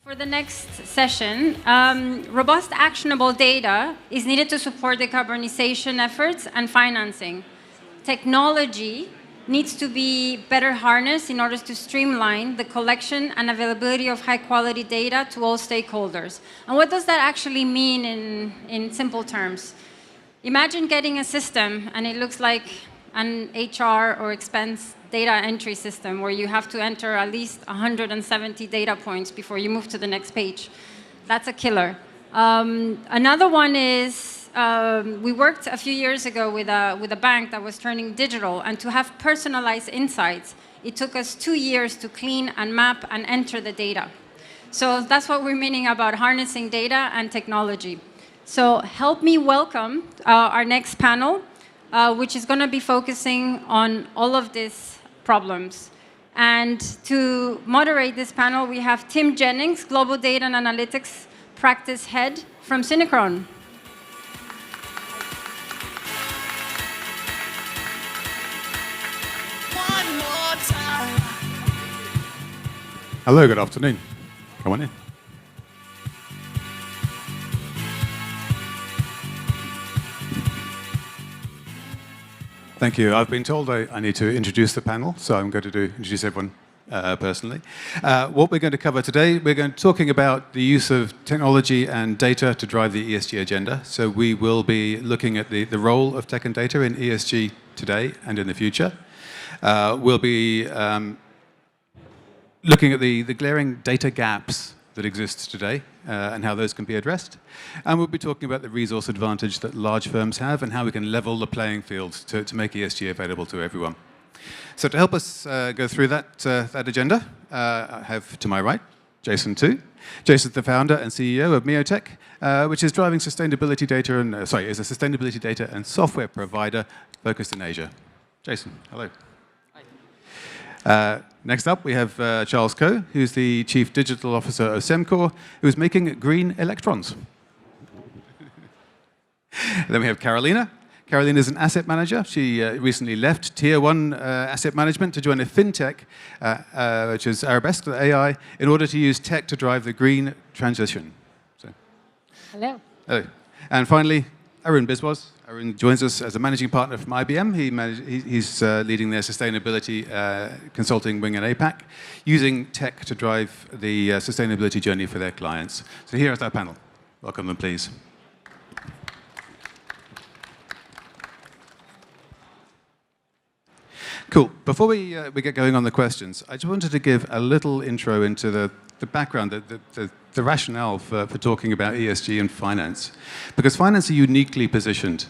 For the next session, robust actionable data is needed to support decarbonization efforts and financing. Technology needs to be better harnessed in order to streamline the collection and availability of high-quality data to all stakeholders. And what does that actually mean in simple terms? Imagine getting a system, and it looks like an HR or expense data entry system where you have to enter at least 170 data points before you move to the next page. That's a killer. Another one is, we worked a few years ago with a bank that was turning digital, and to have personalized insights, it took us 2 years to clean and map and enter the data. So that's what we're meaning about harnessing data and technology. So help me welcome our next panel, which is going to be focusing on all of these problems. And to moderate this panel, we have Tim Jennings, Global Data and Analytics Practice Head from Synchron. One more time. Hello, good afternoon. Come on in. Thank you. I've been told I need to introduce the panel, so I'm going to introduce everyone personally. What we're going to cover today, we're going to be talking about the use of technology and data to drive the ESG agenda. So we will be looking at the role of tech and data in ESG today and in the future. We'll be looking at the glaring data gaps that exist today and how those can be addressed. And we'll be talking about the resource advantage that large firms have and how we can level the playing field to make ESG available to everyone. So to help us go through that agenda, I have to my right, Jason Tu. Jason's the founder and CEO of Minio, which is driving sustainability data and, is a sustainability data and software provider focused in Asia. Jason, hello. Next up, we have Charles Coe, who's the Chief Digital Officer of Sembcorp, who is making green electrons. Then we have Carolina. Carolina is an asset manager. She recently left Tier 1 asset management to join a fintech, which is Arabesque AI, in order to use tech to drive the green transition. So. Hello. Hello. And finally, Arun Biswas. Arun joins us as a managing partner from IBM. He's leading their sustainability consulting wing in APAC, using tech to drive the sustainability journey for their clients. So here is our panel. Welcome them, please. Cool. Before we get going on the questions, I just wanted to give a little intro into the background, the rationale for talking about ESG and finance. Because finance are uniquely positioned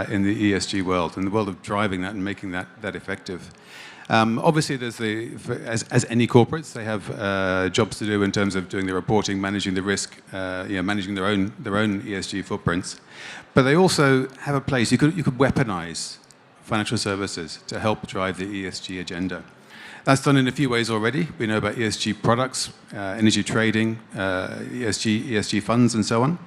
in the ESG world, in the world of driving that and making that effective. Obviously, there's as any corporates, they have jobs to do in terms of doing the reporting, managing the risk, managing their own ESG footprints. But they also have a place. You could weaponize financial services to help drive the ESG agenda. That's done in a few ways already. We know about ESG products, energy trading, ESG funds, and so on.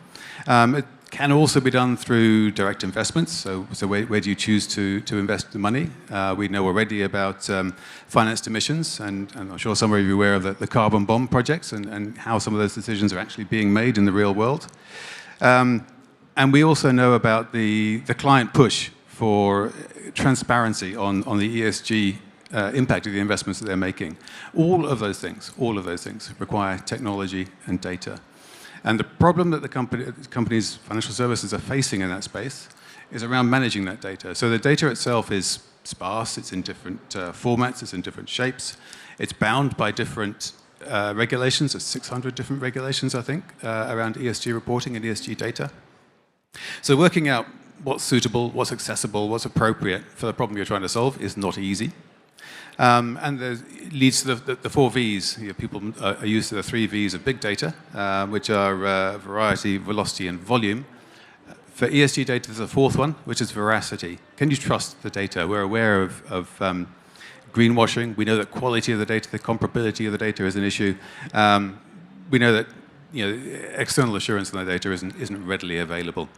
It can also be done through direct investments. So where do you choose to invest the money? We know already about financed emissions, and I'm sure some of you are aware of the carbon bomb projects and how some of those decisions are actually being made in the real world. And we also know about the client push for transparency on the ESG impact of the investments that they're making. All of those things require technology and data. And the problem that the companies, financial services, are facing in that space is around managing that data. So the data itself is sparse, it's in different formats, it's in different shapes, it's bound by different regulations. There's 600 different regulations, I think, around ESG reporting and ESG data. So working out what's suitable, what's accessible, what's appropriate for the problem you're trying to solve is not easy. And it leads to the 4 V's. People are used to the 3 V's of big data, which are variety, velocity, and volume. For ESG data, there's a 4th one, which is veracity. Can you trust the data? We're aware of greenwashing. We know that quality of the data, the comparability of the data is an issue. We know that external assurance on the data isn't readily available.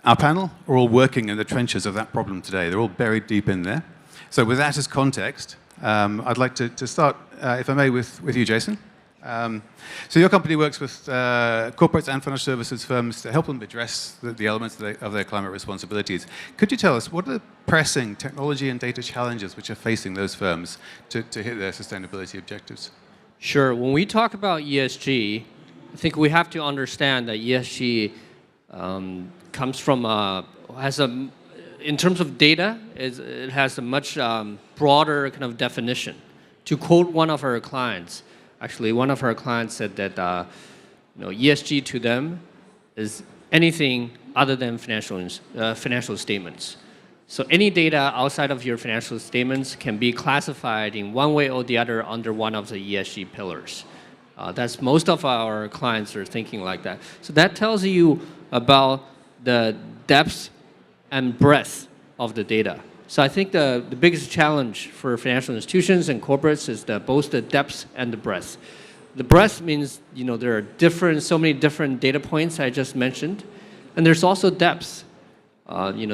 Our panel are all working in the trenches of that problem today. They're all buried deep in there. So with that as context, I'd like to start, if I may, with you, Jason. So your company works with corporates and financial services firms to help them address the elements of their climate responsibilities. Could you tell us what are the pressing technology and data challenges which are facing those firms to hit their sustainability objectives? Sure. When we talk about ESG, I think we have to understand that ESG comes from in terms of data, it has a much broader kind of definition. To quote one of our clients, actually one of our clients said that ESG to them is anything other than financial statements. So any data outside of your financial statements can be classified in one way or the other under one of the ESG pillars. That's most of our clients are thinking like that. So that tells you about the depth and breadth of the data. So I think the biggest challenge for financial institutions and corporates is both the depth and the breadth. The breadth means there are so many different data points I just mentioned, and there's also depth. In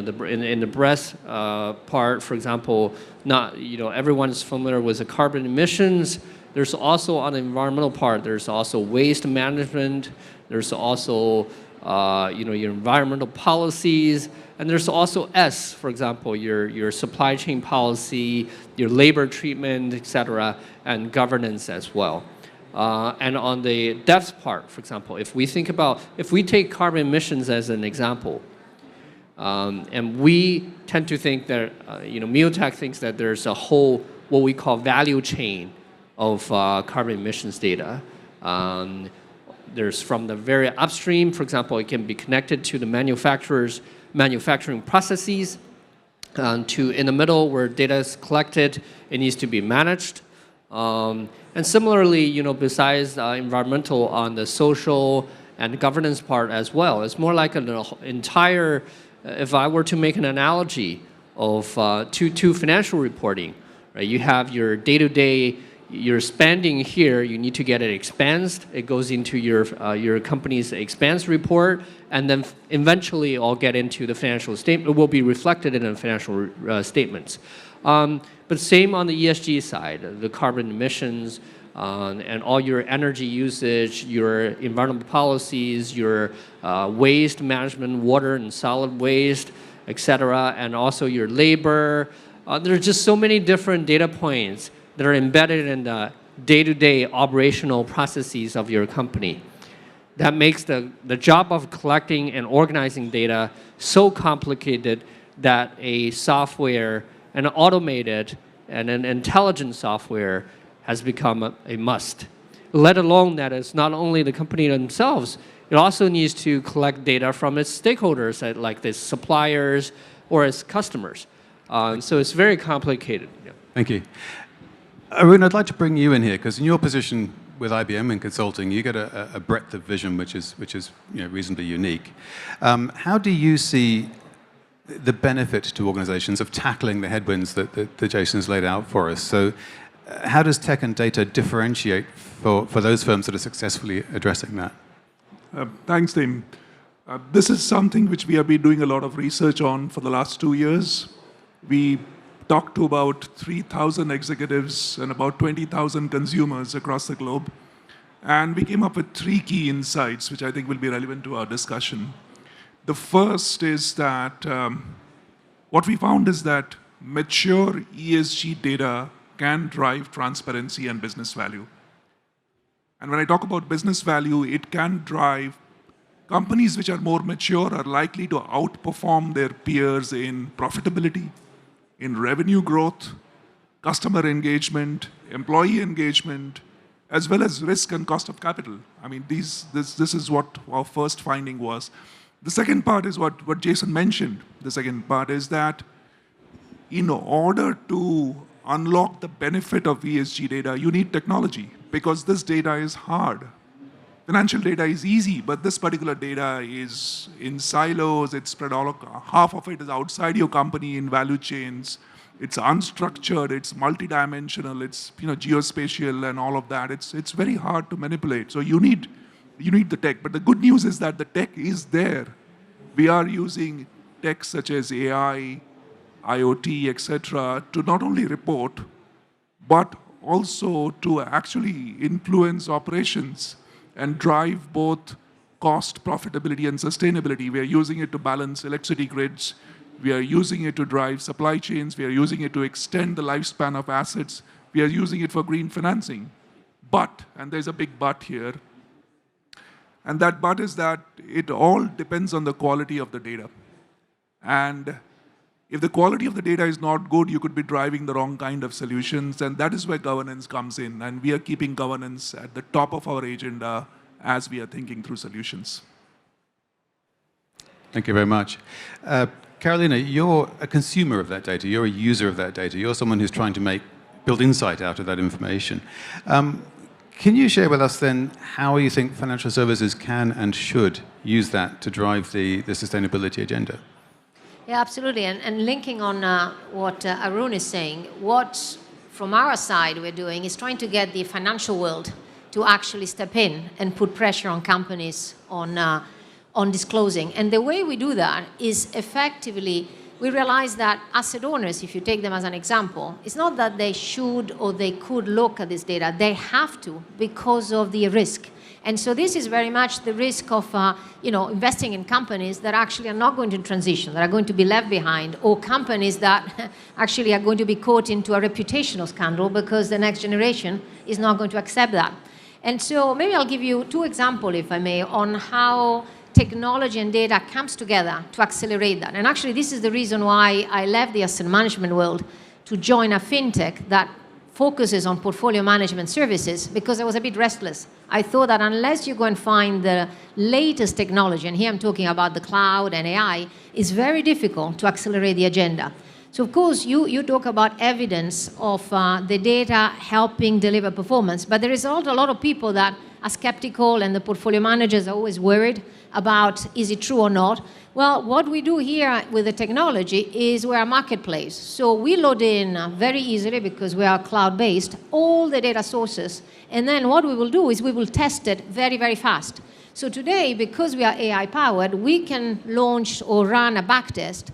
the breadth part, for example, everyone's familiar with the carbon emissions. There's also on the environmental part. There's also waste management. There's also your environmental policies. And there's also S, for example, your supply chain policy, your labor treatment, et cetera, and governance as well. And on the depth part, for example, if we take carbon emissions as an example, and we tend to think that, Minio thinks that there's a whole, what we call value chain of carbon emissions data. There's from the very upstream, for example, it can be connected to the manufacturing processes, to in the middle where data is collected, it needs to be managed. And similarly, besides environmental, on the social and governance part as well, it's more like an entire, if I were to make an analogy of to financial reporting, right? You have your day-to-day, your spending here, you need to get it expensed. It goes into your company's expense report, and then eventually I'll get into the financial statement. It will be reflected in the financial statements. But same on the ESG side, the carbon emissions, and all your energy usage, your environmental policies, your waste management, water and solid waste, et cetera, and also your labor. There are just so many different data points that are embedded in the day-to-day operational processes of your company. That makes the job of collecting and organizing data so complicated that a software, an automated and an intelligent software has become a must. Let alone that it's not only the company themselves, it also needs to collect data from its stakeholders, like the suppliers or its customers. So it's very complicated. Yeah. Thank you. Arun, I'd like to bring you in here, because in your position with IBM in consulting, you get a breadth of vision which is reasonably unique. How do you see the benefit to organizations of tackling the headwinds that Jason's laid out for us? So how does tech and data differentiate for those firms that are successfully addressing that? Thanks, Tim. This is something which we have been doing a lot of research on for the last 2 years. We talked to about 3,000 executives and about 20,000 consumers across the globe. And we came up with 3 key insights, which I think will be relevant to our discussion. The first is that what we found is that mature ESG data can drive transparency and business value. And when I talk about business value, it can drive companies which are more mature are likely to outperform their peers in profitability, in revenue growth, customer engagement, employee engagement, as well as risk and cost of capital. I mean, this is what our first finding was. The second part is what Jason mentioned. The second part is that in order to unlock the benefit of ESG data, you need technology, because this data is hard. Financial data is easy, but this particular data is in silos. It's spread half of it is outside your company in value chains. It's unstructured, it's multidimensional, it's geospatial and all of that. It's very hard to manipulate. So you need the tech. But the good news is that the tech is there. We are using tech such as AI, IoT, etc., to not only report, but also to actually influence operations and drive both cost, profitability, and sustainability. We are using it to balance electricity grids. We are using it to drive supply chains. We are using it to extend the lifespan of assets. We are using it for green financing. But, and there's a big but here, and that but is that it all depends on the quality of the data. And if the quality of the data is not good, you could be driving the wrong kind of solutions, and that is where governance comes in. And we are keeping governance at the top of our agenda as we are thinking through solutions. Thank you very much. Carolina, you're a consumer of that data. You're a user of that data. You're someone who's trying to build insight out of that information. Can you share with us then how you think financial services can and should use that to drive the sustainability agenda? Yeah, absolutely. And linking on what Arun is saying, what from our side we're doing is trying to get the financial world to actually step in and put pressure on companies on disclosing. And the way we do that is effectively, we realize that asset owners, if you take them as an example, it's not that they should or they could look at this data. They have to because of the risk. And so this is very much the risk of investing in companies that actually are not going to transition, that are going to be left behind, or companies that actually are going to be caught into a reputational scandal because the next generation is not going to accept that. And so maybe I'll give you two examples, if I may, on how technology and data comes together to accelerate that. And actually, this is the reason why I left the asset management world to join a fintech that focuses on portfolio management services, because I was a bit restless. I thought that unless you go and find the latest technology, and here I'm talking about the cloud and AI, it's very difficult to accelerate the agenda. So of course, you talk about evidence of the data helping deliver performance, but there is also a lot of people that are skeptical, and the portfolio managers are always worried about, is it true or not? Well, what we do here with the technology is we're a marketplace. So we load in very easily, because we are cloud-based, all the data sources. And then what we will do is we will test it very, very fast. So today, because we are AI-powered, we can launch or run a backtest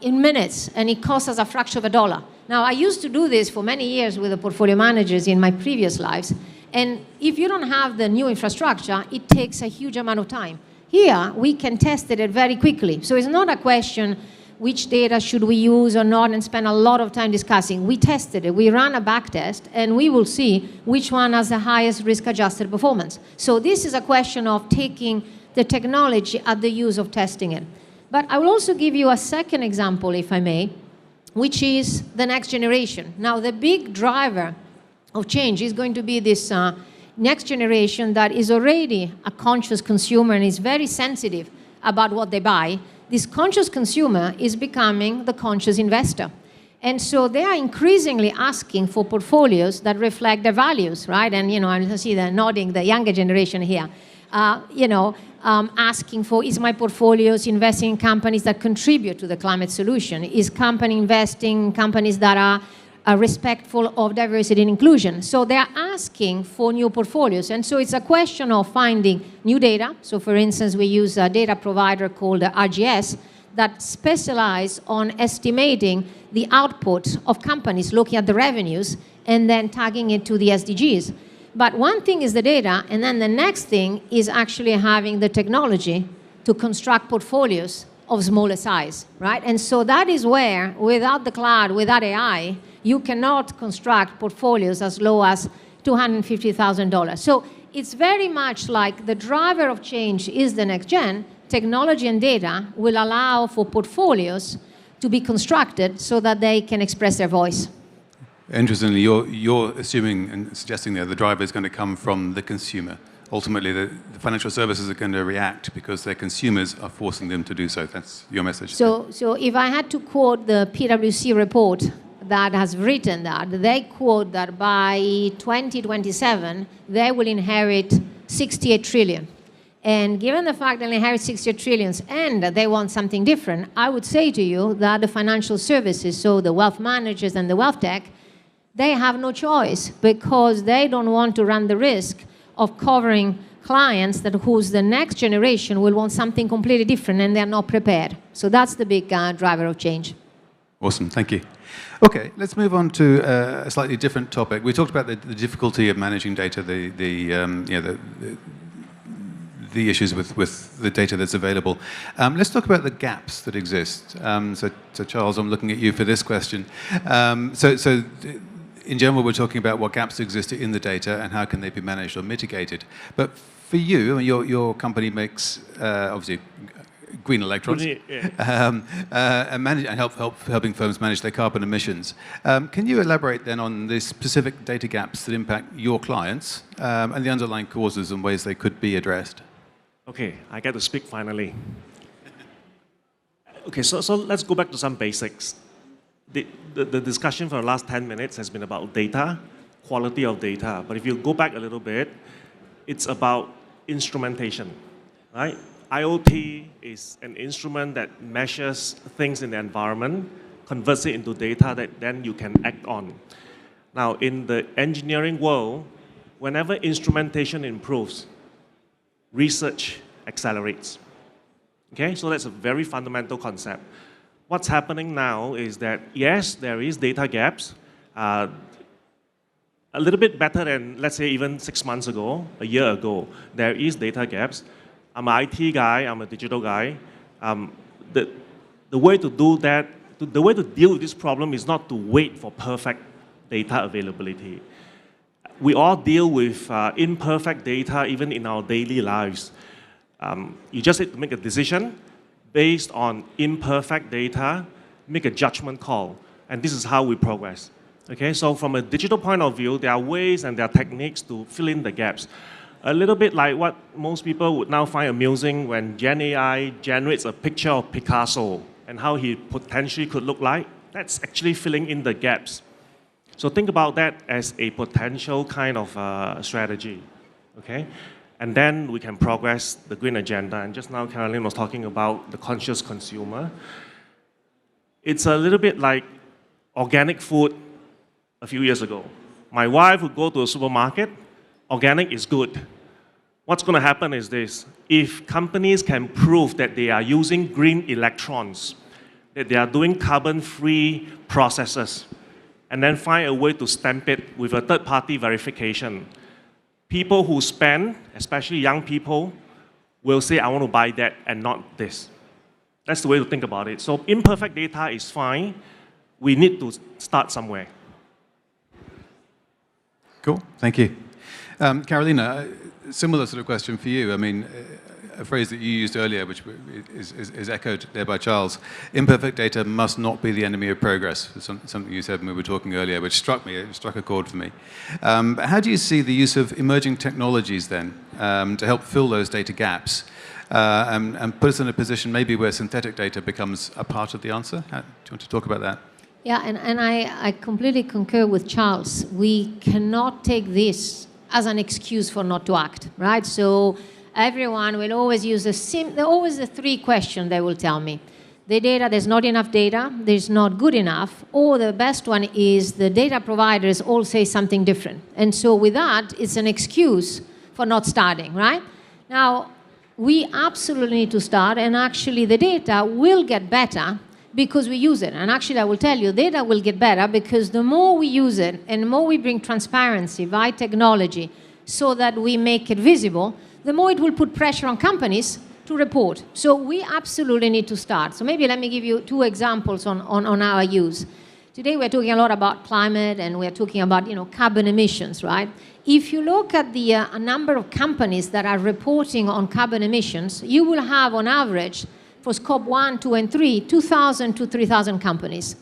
in minutes, and it costs us a fraction of a dollar. Now, I used to do this for many years with the portfolio managers in my previous lives. And if you don't have the new infrastructure, it takes a huge amount of time. Here, we can test it very quickly. So it's not a question which data should we use or not and spend a lot of time discussing. We tested it. We ran a back test, and we will see which one has the highest risk-adjusted performance. So this is a question of taking the technology at the use of testing it. But I will also give you a second example, if I may, which is the next generation. Now, the big driver of change is going to be this next generation that is already a conscious consumer and is very sensitive about what they buy. This conscious consumer is becoming the conscious investor. And so they are increasingly asking for portfolios that reflect their values, right? And, I see they're nodding, the younger generation here. Asking for, is my portfolios investing in companies that contribute to the climate solution? Is company investing in companies that are respectful of diversity and inclusion? So they're asking for new portfolios. And so it's a question of finding new data. So for instance, we use a data provider called RGS that specialize on estimating the output of companies, looking at the revenues, and then tagging it to the SDGs. But one thing is the data, and then the next thing is actually having the technology to construct portfolios of smaller size, right? And so that is where, without the cloud, without AI, you cannot construct portfolios as low as $250,000. So it's very much like the driver of change is the next gen. Technology and data will allow for portfolios to be constructed so that they can express their voice. Interestingly, you're assuming and suggesting that the driver is going to come from the consumer. Ultimately, the financial services are going to react because their consumers are forcing them to do so. That's your message. So if I had to quote the PwC report that has written that, they quote that by 2027, they will inherit 68 trillion. And given the fact that they inherit 68 trillions and they want something different, I would say to you that the financial services, so the wealth managers and the wealth tech, they have no choice, because they don't want to run the risk of covering clients whose the next generation will want something completely different, and they're not prepared. So that's the big driver of change. Awesome, thank you. Okay, let's move on to a slightly different topic. We talked about the difficulty of managing data, the issues with the data that's available. Let's talk about the gaps that exist. So Charles, I'm looking at you for this question. So in general, we're talking about what gaps exist in the data and how can they be managed or mitigated. But for you, I mean, your company makes, obviously, green electrons, and helping firms manage their carbon emissions. Can you elaborate then on the specific data gaps that impact your clients and the underlying causes and ways they could be addressed? Okay, I get to speak finally. Okay, so let's go back to some basics. The discussion for the last 10 minutes has been about data, quality of data. But if you go back a little bit, it's about instrumentation, right? IoT is an instrument that measures things in the environment, converts it into data that then you can act on. Now, in the engineering world, whenever instrumentation improves, research accelerates. Okay, so that's a very fundamental concept. What's happening now is that, yes, there is data gaps, a little bit better than, let's say, even 6 months ago, a year ago. There is data gaps. I'm an IT guy, I'm a digital guy. The way to do that, the way to deal with this problem is not to wait for perfect data availability. We all deal with imperfect data even in our daily lives. You just need to make a decision based on imperfect data, make a judgment call, and this is how we progress. Okay, so from a digital point of view, there are ways and there are techniques to fill in the gaps. A little bit like what most people would now find amusing when Gen AI generates a picture of Picasso and how he potentially could look like. That's actually filling in the gaps. So think about that as a potential kind of strategy, okay? And then we can progress the green agenda. And just now, Caroline was talking about the conscious consumer. It's a little bit like organic food a few years ago. My wife would go to a supermarket, organic is good. What's going to happen is this. If companies can prove that they are using green electrons, that they are doing carbon-free processes, and then find a way to stamp it with a third-party verification, people who spend, especially young people, will say, I want to buy that and not this. That's the way to think about it. So imperfect data is fine. We need to start somewhere. Cool, thank you. Carolina, similar sort of question for you. I mean, a phrase that you used earlier, which is echoed there by Charles, imperfect data must not be the enemy of progress. Something you said when we were talking earlier, which struck me, it struck a chord for me. But how do you see the use of emerging technologies then to help fill those data gaps and put us in a position maybe where synthetic data becomes a part of the answer? Do you want to talk about that? Yeah, and I completely concur with Charles. We cannot take this as an excuse for not to act, right? So everyone will always use always the three questions they will tell me. The data, there's not enough data, there's not good enough, or the best one is the data providers all say something different. And so with that, it's an excuse for not starting, right? Now, we absolutely need to start, and actually the data will get better because we use it. And actually, I will tell you, data will get better because the more we use it and the more we bring transparency via technology so that we make it visible, the more it will put pressure on companies to report. So we absolutely need to start. So maybe let me give you two examples on our use. Today we're talking a lot about climate and we're talking about carbon emissions, right? If you look at the a number of companies that are reporting on carbon emissions, you will have on average for scope 1, 2, and 3, 2,000 to 3,000 companies.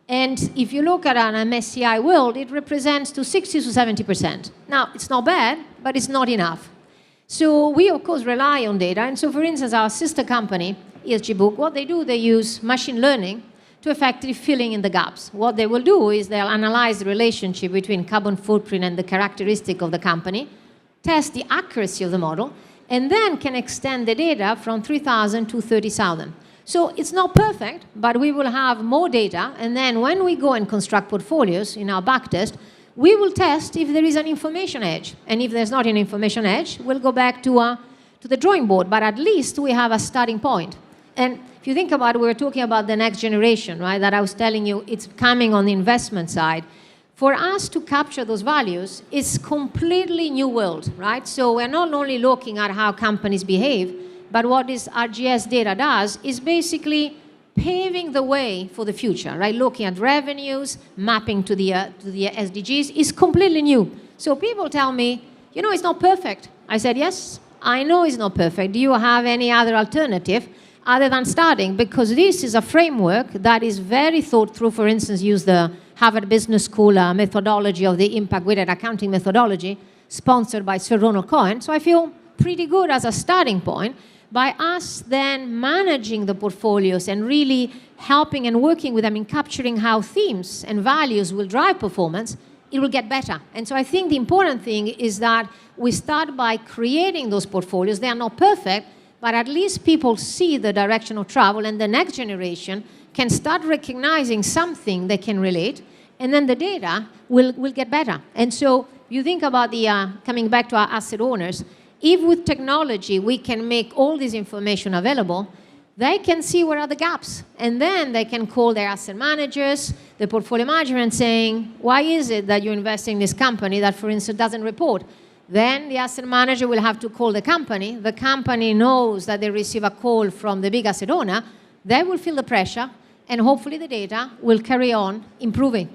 And if you look at an MSCI world, it represents to 60 to 70%. Now, it's not bad, but it's not enough. So we, of course, rely on data. And so, for instance, our sister company, ESG Book, what they do, they use machine learning to effectively filling in the gaps. What they will do is they'll analyze the relationship between carbon footprint and the characteristic of the company, test the accuracy of the model, and then can extend the data from 3,000 to 30,000. So it's not perfect, but we will have more data, and then when we go and construct portfolios in our backtest, we will test if there is an information edge. And if there's not an information edge, we'll go back to the drawing board, but at least we have a starting point. And if you think about it, we were talking about the next generation, right? That I was telling you, it's coming on the investment side. For us to capture those values, it's completely new world, right? So we're not only looking at how companies behave, but what this RGS data does is basically paving the way for the future, right? Looking at revenues, mapping to the SDGs is completely new. So people tell me, you know, it's not perfect. I said, yes, I know it's not perfect. Do you have any other alternative other than starting? Because this is a framework that is very thought through. For instance, use the Harvard Business School methodology of the impact-weighted accounting methodology, sponsored by Sir Ronald Cohen. So I feel pretty good as a starting point. By us then managing the portfolios and really helping and working with them in capturing how themes and values will drive performance, it will get better. And so I think the important thing is that we start by creating those portfolios. They are not perfect, but at least people see the direction of travel, and the next generation can start recognizing something they can relate, and then the data will get better. And so you think about the, coming back to our asset owners, if with technology we can make all this information available, they can see where are the gaps. And then they can call their asset managers, the portfolio management, saying, why is it that you're investing in this company that, for instance, doesn't report? Then the asset manager will have to call the company. The company knows that they receive a call from the big asset owner. They will feel the pressure, and hopefully the data will carry on improving.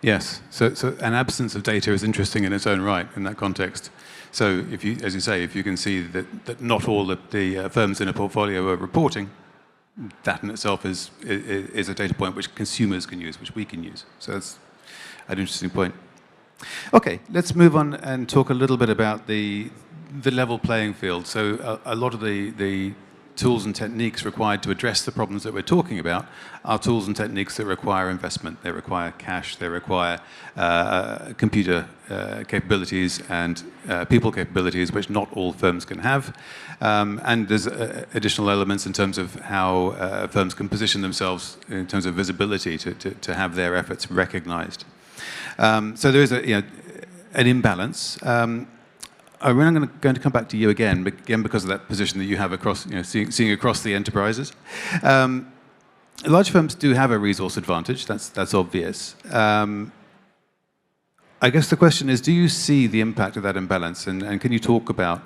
Yes, so an absence of data is interesting in its own right in that context. So if you, as you say, if you can see that not all the firms in a portfolio are reporting, that in itself is a data point which consumers can use, which we can use. So that's an interesting point. Okay, let's move on and talk a little bit about the level playing field. So a lot of the tools and techniques required to address the problems that we're talking about are tools and techniques that require investment. They require cash, they require computer capabilities and people capabilities, which not all firms can have. And there's additional elements in terms of how firms can position themselves in terms of visibility to have their efforts recognized. So there is an imbalance. Arun, I'm going to come back to you again because of that position that you have across, seeing across the enterprises. Large firms do have a resource advantage. That's obvious. I guess the question is, do you see the impact of that imbalance, and can you talk about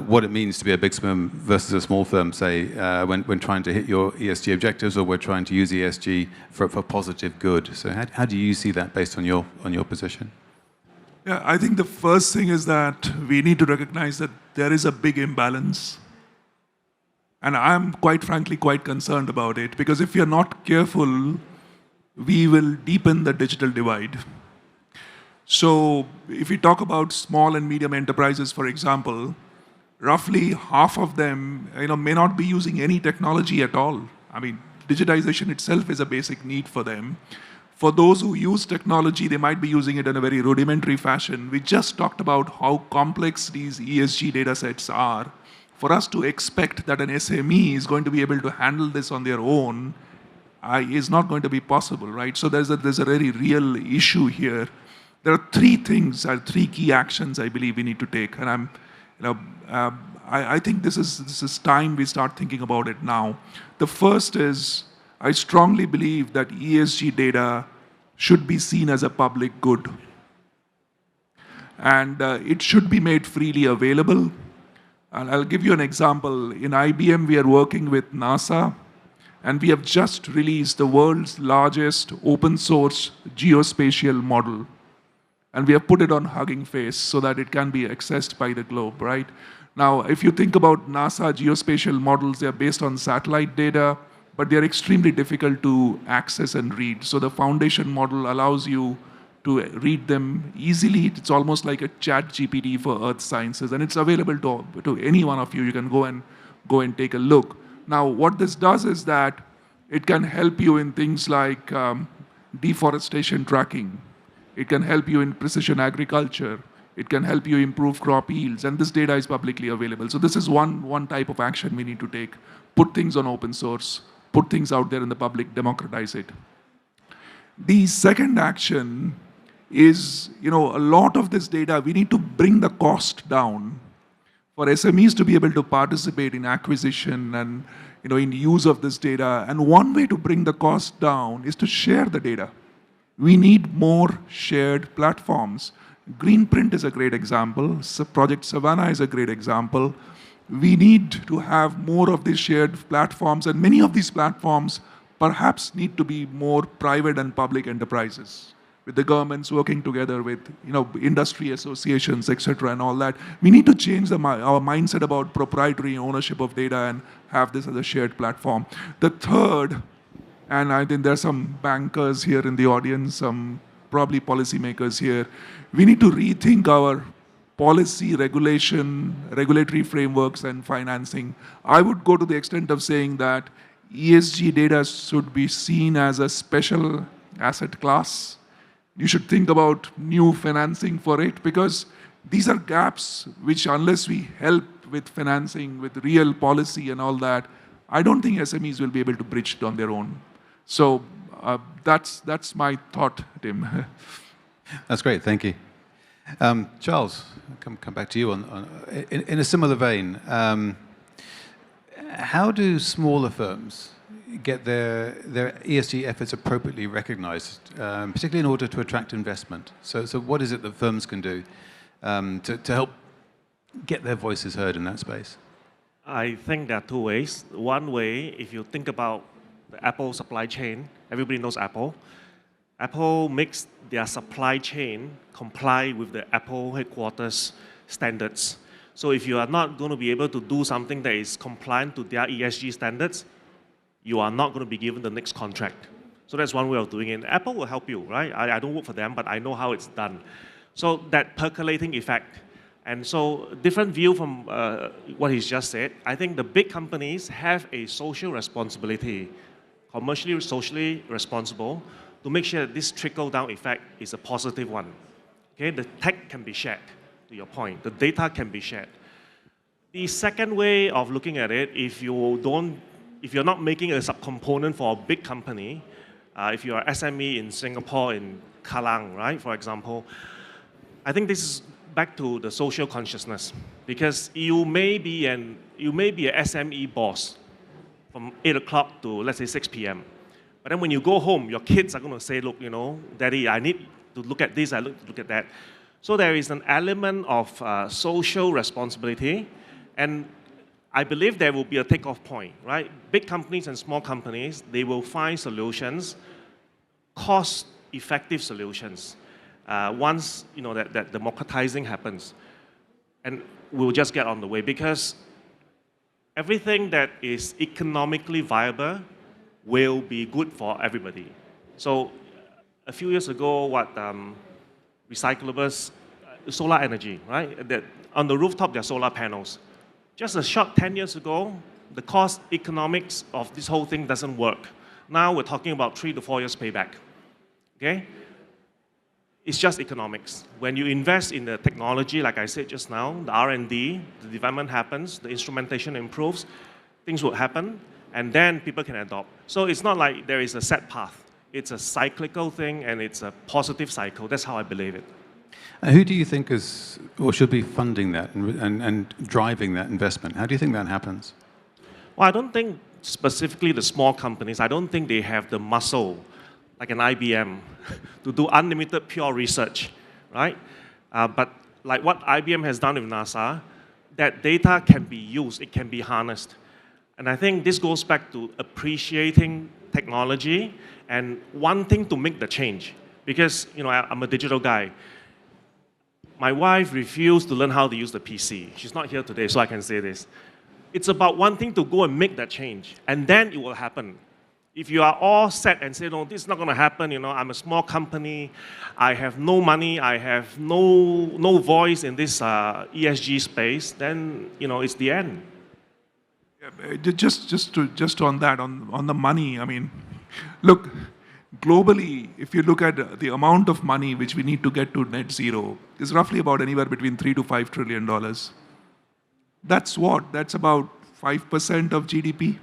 what it means to be a big firm versus a small firm, say, when trying to hit your ESG objectives, or we're trying to use ESG for positive good? So how do you see that based on your position? Yeah, I think the first thing is that we need to recognize that there is a big imbalance. And I'm quite frankly quite concerned about it, because if we are not careful, we will deepen the digital divide. So if we talk about small and medium enterprises, for example, roughly half of them may not be using any technology at all. I mean, digitization itself is a basic need for them. For those who use technology, they might be using it in a very rudimentary fashion. We just talked about how complex these ESG data sets are. For us to expect that an SME is going to be able to handle this on their own is not going to be possible, right? So there's a very real issue here. There are three key actions I believe we need to take, and I think this is time we start thinking about it now. The first is, I strongly believe that ESG data should be seen as a public good. And it should be made freely available. And I'll give you an example. In IBM, we are working with NASA, and we have just released the world's largest open source geospatial model. And we have put it on Hugging Face so that it can be accessed by the globe, right? Now, if you think about NASA geospatial models, they're based on satellite data, but they're extremely difficult to access and read. So the foundation model allows you to read them easily. It's almost like a chat GPT for earth sciences, and it's available to any one of you. You can go and take a look. Now, what this does is that it can help you in things like deforestation tracking. It can help you in precision agriculture. It can help you improve crop yields, and this data is publicly available. So this is one type of action we need to take. Put things on open source, put things out there in the public, democratize it. The second action is, a lot of this data, we need to bring the cost down. for SMEs to be able to participate in acquisition and in use of this data. And one way to bring the cost down is to share the data. We need more shared platforms. Greenprint is a great example. Project Savannah is a great example. We need to have more of these shared platforms, and many of these platforms perhaps need to be more private and public enterprises, with the governments working together with industry associations, etc., and all that. We need to change our mindset about proprietary ownership of data and have this as a shared platform. The third, and I think there are some bankers here in the audience, some probably policymakers here, we need to rethink our policy, regulatory frameworks, and financing. I would go to the extent of saying that ESG data should be seen as a special asset class. You should think about new financing for it, because these are gaps which, unless we help with financing, with real policy and all that, I don't think SMEs will be able to bridge it on their own. So that's my thought, Tim. That's great, thank you. Charles, come back to you in a similar vein. How do smaller firms get their ESG efforts appropriately recognized, particularly in order to attract investment? So what is it that firms can do to help get their voices heard in that space? I think there are two ways. One way, if you think about the Apple supply chain, everybody knows Apple. Apple makes their supply chain comply with the Apple headquarters standards. So if you are not going to be able to do something that is compliant to their ESG standards, you are not going to be given the next contract. So that's one way of doing it. Apple will help you, right? I don't work for them, but I know how it's done. So that percolating effect. And so different view from what he's just said. I think the big companies have a social responsibility, commercially, socially responsible, to make sure that this trickle-down effect is a positive one. Okay, the tech can be shared, to your point. The data can be shared. The second way of looking at it, if you're not making a subcomponent for a big company, if you're SME in Singapore, in Kallang, right, for example, I think this is back to the social consciousness, because you may be an SME boss from 8 o'clock to, let's say, 6 p.m. But then when you go home, your kids are going to say, look, Daddy, I need to look at this, I need to look at that. So there is an element of social responsibility, and I believe there will be a takeoff point, right? Big companies and small companies, they will find solutions, cost-effective solutions, once that democratizing happens. And we'll just get on the way, because everything that is economically viable will be good for everybody. So a few years ago, recyclables, solar energy, right? That on the rooftop, there are solar panels. Just a short 10 years ago, the cost economics of this whole thing doesn't work. Now we're talking about 3 to 4 years payback, okay? It's just economics. When you invest in the technology, like I said just now, the R&D, the development happens, the instrumentation improves, things will happen, and then people can adopt. So it's not like there is a set path. It's a cyclical thing, and it's a positive cycle. That's how I believe it. And who do you think is, or should be funding that and driving that investment? How do you think that happens? Well, I don't think specifically the small companies, I don't think they have the muscle, like an IBM, to do unlimited pure research, right? But like what IBM has done with NASA, that data can be used, it can be harnessed. And I think this goes back to appreciating technology and wanting to make the change. Because, I'm a digital guy. My wife refused to learn how to use the PC. She's not here today, so I can say this. It's about wanting to go and make that change, and then it will happen. If you are all set and say, no, this is not going to happen, I'm a small company, I have no money, I have no voice in this ESG space, then, it's the end. Yeah, just on that, on the money, I mean, look, globally, if you look at the amount of money which we need to get to net zero, is roughly about anywhere between $3 to $5 trillion. That's what? That's about 5% of GDP.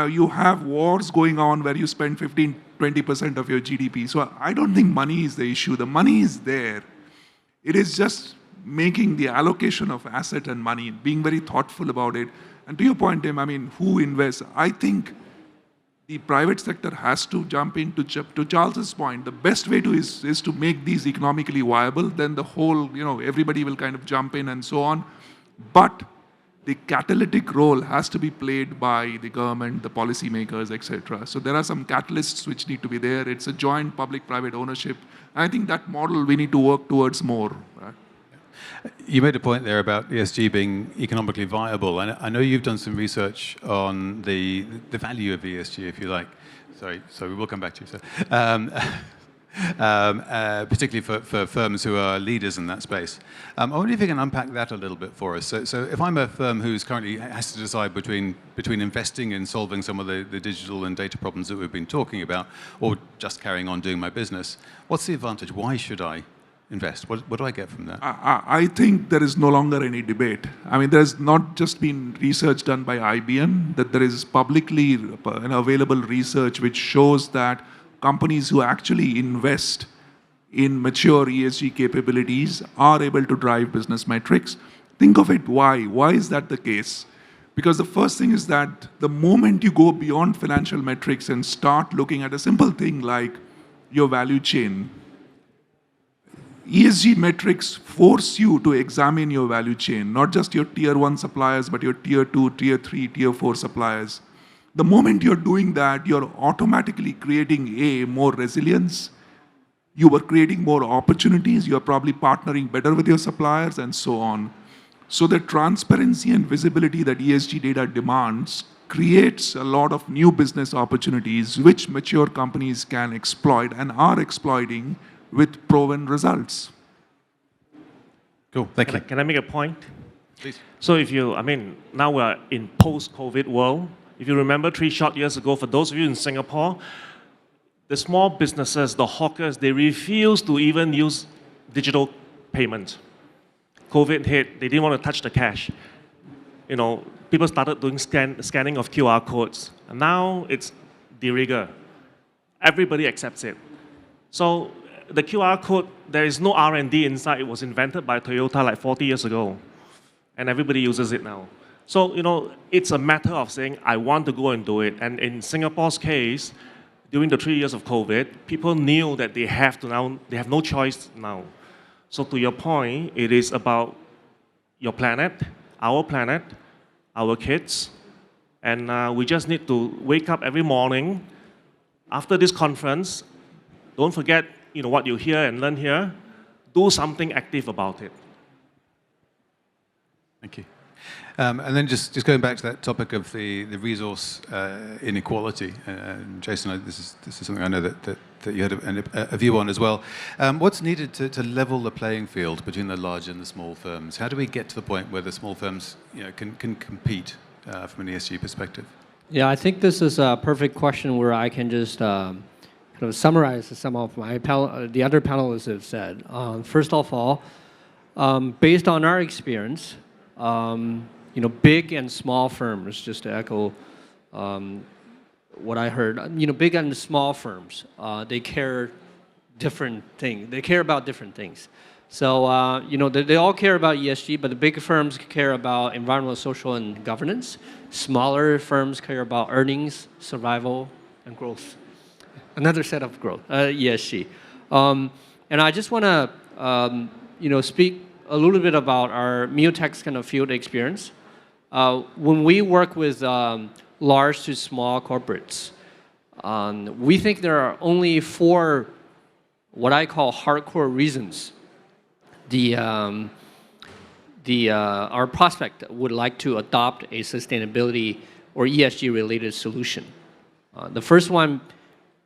You have wars going on where you spend 15, 20% of your GDP. So I don't think money is the issue. The money is there. It is just making the allocation of asset and money, being very thoughtful about it. And to your point, Tim, I mean, who invests? I think the private sector has to jump in. To Charles's point, the best way to is to make these economically viable. Then the whole, everybody will kind of jump in and so on. But the catalytic role has to be played by the government, the policymakers, etc. So there are some catalysts which need to be there. It's a joint public-private ownership. I think that model we need to work towards more. Right? You made a point there about ESG being economically viable, and I know you've done some research on the value of ESG, if you like. Sorry, we'll come back to you, sir. Particularly for firms who are leaders in that space. I wonder if you can unpack that a little bit for us. So if I'm a firm who's currently has to decide between investing in solving some of the digital and data problems that we've been talking about, or just carrying on doing my business, what's the advantage? Why should I invest? What do I get from that? I think there is no longer any debate. I mean, there's not just been research done by IBM, that there is publicly available research which shows that companies who actually invest in mature ESG capabilities are able to drive business metrics. Think of it, why? Why is that the case? Because the first thing is that the moment you go beyond financial metrics and start looking at a simple thing like your value chain, ESG metrics force you to examine your value chain, not just your tier 1 suppliers, but your tier 2, tier 3, tier 4 suppliers. The moment you're doing that, you're automatically creating more resilience. You are creating more opportunities. You're probably partnering better with your suppliers and so on. So the transparency and visibility that ESG data demands creates a lot of new business opportunities which mature companies can exploit and are exploiting with proven results. Cool, thank you. Can I make a point? Please. So now we're in post-COVID world. If you remember 3 short years ago, for those of you in Singapore, the small businesses, the hawkers, they refused to even use digital payment. COVID hit, they didn't want to touch the cash. People started doing scanning of QR codes. And now it's de rigueur. Everybody accepts it. So the QR code, there is no R&D inside. It was invented by Toyota like 40 years ago. And everybody uses it now. So, it's a matter of saying, I want to go and do it. And in Singapore's case, during the 3 years of COVID, people knew that they have no choice now. So to your point, it is about your planet, our kids, and we just need to wake up every morning after this conference. Don't forget, what you hear and learn here. Do something active about it. Thank you. And then just going back to that topic of the resource inequality, Jason, this is something I know that you had a view on as well. What's needed to level the playing field between the large and the small firms? How do we get to the point where the small firms can compete from an ESG perspective? Yeah, I think this is a perfect question where I can just kind of summarize some of the other panelists have said. First of all, based on our experience, big and small firms, just to echo what I heard, big and small firms, they care different things. They care about different things. So, they all care about ESG, but the big firms care about environmental, social, and governance. Smaller firms care about earnings, survival, and growth. Another set of growth, ESG. And I just want to, speak a little bit about our Miotech's kind of field experience. When we work with large to small corporates, we think there are only 4 what I call hardcore reasons our prospect would like to adopt a sustainability or ESG related solution. The first one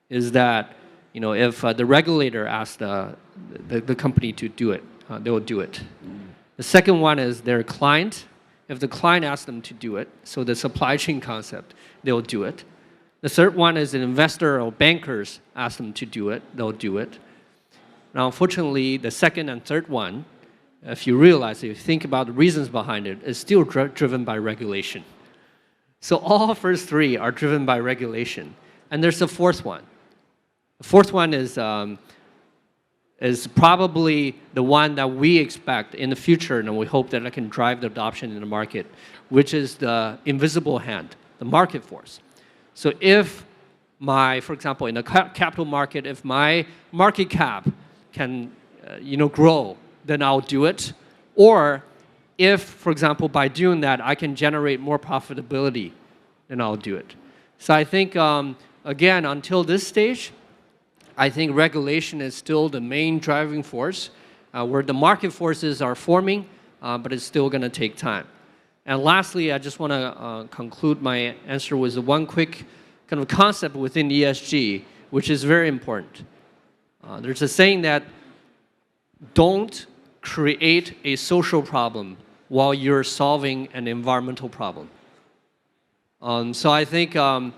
is that if the regulator asks the company to do it, they will do it. The second one is their client. If the client asks them to do it, so the supply chain concept, they'll do it. The third one is an investor or bankers ask them to do it, they'll do it. Now, unfortunately, the second and third one, if you think about the reasons behind it, is still driven by regulation. So all first 3 are driven by regulation. And there's a fourth one. The fourth one is is probably the one that we expect in the future, and we hope that it can drive the adoption in the market, which is the invisible hand, the market force. So if for example, in the capital market, if my market cap can, grow, then I'll do it. Or if, for example, by doing that, I can generate more profitability, then I'll do it. So I think, again, until this stage, I think regulation is still the main driving force, where the market forces are forming, but it's still going to take time. And lastly, I just want to conclude my answer with one quick kind of concept within ESG, which is very important. There's a saying that don't create a social problem while you're solving an environmental problem. So I think there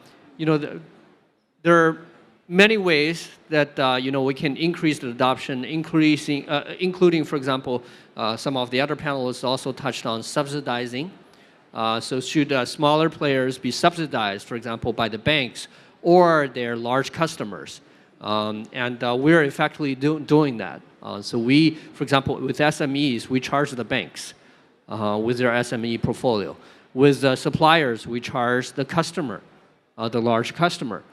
are many ways that we can increase the adoption, including, for example, some of the other panelists also touched on subsidizing. So should smaller players be subsidized, for example, by the banks or their large customers? And we're effectively doing that. So we, for example, with SMEs, we charge the banks with their SME portfolio. With suppliers, we charge the customer, the large customer.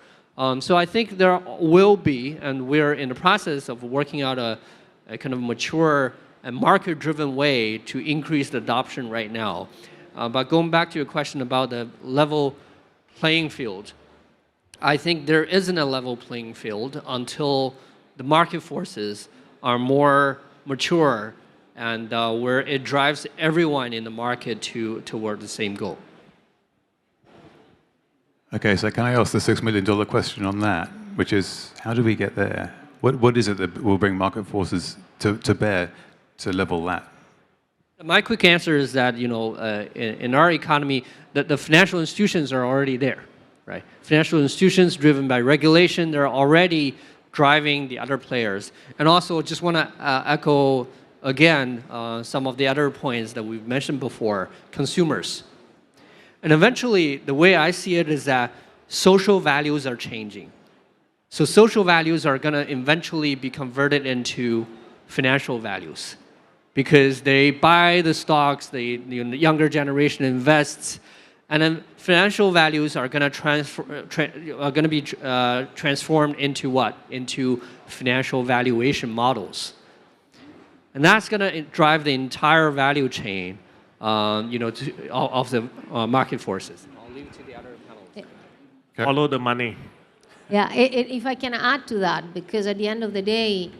So I think there will be, and we're in the process of working out a kind of mature and market-driven way to increase the adoption right now. But going back to your question about the level playing field, I think there isn't a level playing field until the market forces are more mature and where it drives everyone in the market toward the same goal. Okay, so can I ask the $6 million question on that, which is, how do we get there? What is it that will bring market forces to bear to level that? My quick answer is that, in our economy, the financial institutions are already there, right? Financial institutions driven by regulation, they're already driving the other players. And also, just want to echo again some of the other points that we've mentioned before, consumers. And eventually, the way I see it is that social values are changing. So social values are going to eventually be converted into financial values, because they buy the stocks, the younger generation invests, and then financial values are going to be transformed into what? Into financial valuation models, and that's going to drive the entire value chain, of the market forces. I'll leave it to the other panelists. Okay. Follow the money. Yeah, if I can add to that, because at the end of the day,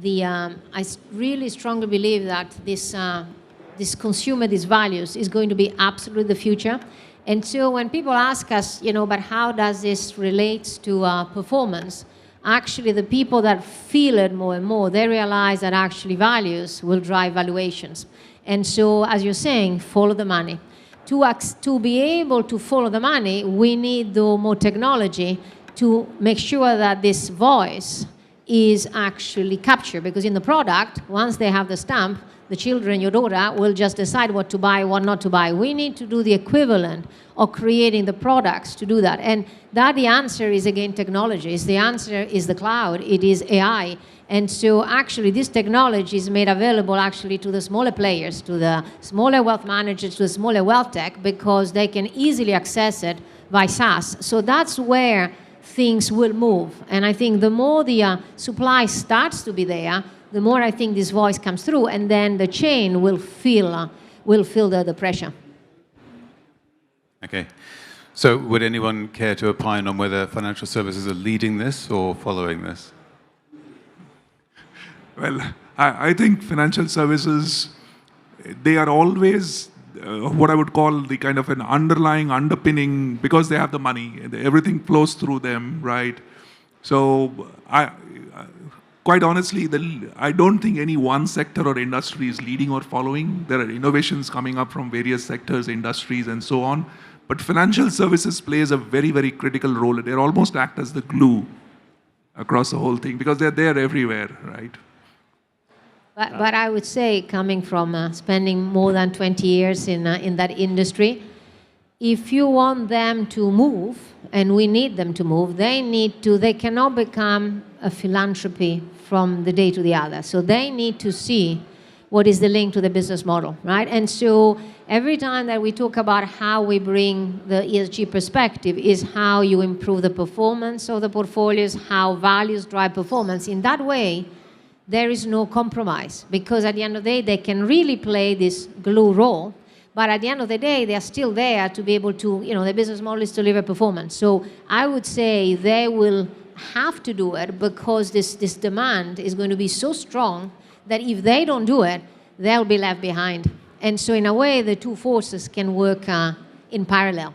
I really strongly believe that this consumer, these values, is going to be absolutely the future. And so when people ask us, but how does this relate to performance? Actually, the people that feel it more and more, they realize that actually values will drive valuations. And so, as you're saying, follow the money. To be able to follow the money, we need more technology to make sure that this voice is actually captured, because in the product, once they have the stamp, the children, your daughter, will just decide what to buy, what not to buy. We need to do the equivalent of creating the products to do that. And that the answer is, again, technologies. The answer is the cloud. It is AI. And so actually this technology is made available actually to the smaller players, to the smaller wealth managers, to the smaller wealth tech, because they can easily access it by SaaS. So that's where things will move. And I think the more the supply starts to be there, the more I think this voice comes through, and then the chain will feel the pressure. Okay. So would anyone care to opine on whether financial services are leading this or following this? Well, I think financial services, they are always what I would call the kind of an underlying underpinning, because they have the money, everything flows through them, right? So quite honestly, I don't think any one sector or industry is leading or following. There are innovations coming up from various sectors, industries, and so on. But financial services plays a very, very critical role. They almost act as the glue across the whole thing, because they're there everywhere, right? But I would say, coming from spending more than 20 years in that industry, if you want them to move, and we need them to move, they cannot become a philanthropy from the day to the other. So they need to see what is the link to the business model, right? And so every time that we talk about how we bring the ESG perspective is how you improve the performance of the portfolios, how values drive performance. In that way, there is no compromise, because at the end of the day, they can really play this glue role, but at the end of the day, they are still there to be able to, the business model is to deliver performance. So I would say they will have to do it, because this demand is going to be so strong that if they don't do it, they'll be left behind. And so in a way, the two forces can work in parallel.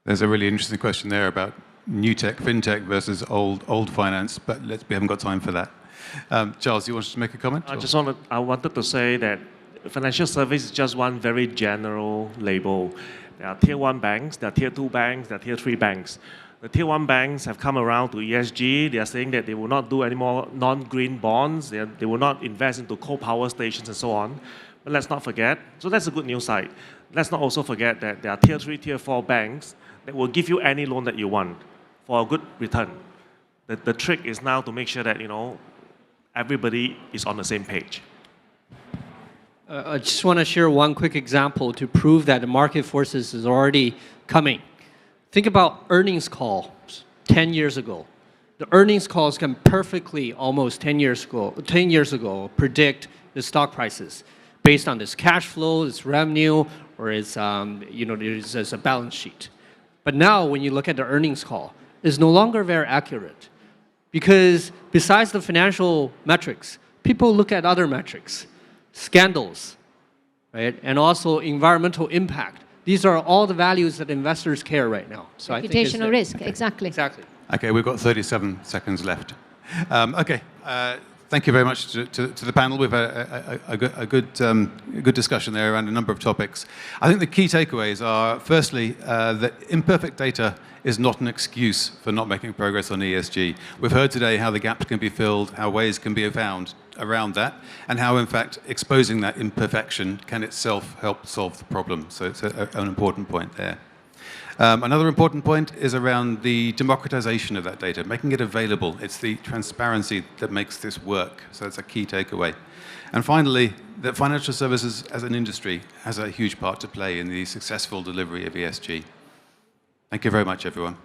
There's a really interesting question there about new tech, fintech versus old finance, but we haven't got time for that. Charles, you wanted to make a comment? I wanted to say that financial service is just one very general label. There are tier 1 banks, there are tier 2 banks, there are tier 3 banks. The tier 1 banks have come around to ESG. They are saying that they will not do any more non-green bonds. They will not invest into coal power stations and so on. But let's not forget, so that's a good news side. Let's not also forget that there are tier 3, tier 4 banks that will give you any loan that you want for a good return. The trick is now to make sure that, everybody is on the same page. I just want to share one quick example to prove that the market forces is already coming. Think about earnings calls 10 years ago. The earnings calls can perfectly, almost 10 years ago, predict the stock prices based on this cash flow, this revenue, or its, there's a balance sheet. But now, when you look at the earnings call, it's no longer very accurate, because besides the financial metrics, people look at other metrics, scandals, right, and also environmental impact. These are all the values that investors care right now. So reputational risk, okay. Exactly. Exactly. Okay, we've got 37 seconds left. Thank you very much to the panel. We've had a good discussion there around a number of topics. I think the key takeaways are, firstly, that imperfect data is not an excuse for not making progress on ESG. We've heard today how the gaps can be filled, how ways can be found around that, and how, in fact, exposing that imperfection can itself help solve the problem. So it's an important point there. Another important point is around the democratization of that data, making it available. It's the transparency that makes this work. So that's a key takeaway. And finally, that financial services as an industry has a huge part to play in the successful delivery of ESG. Thank you very much, everyone.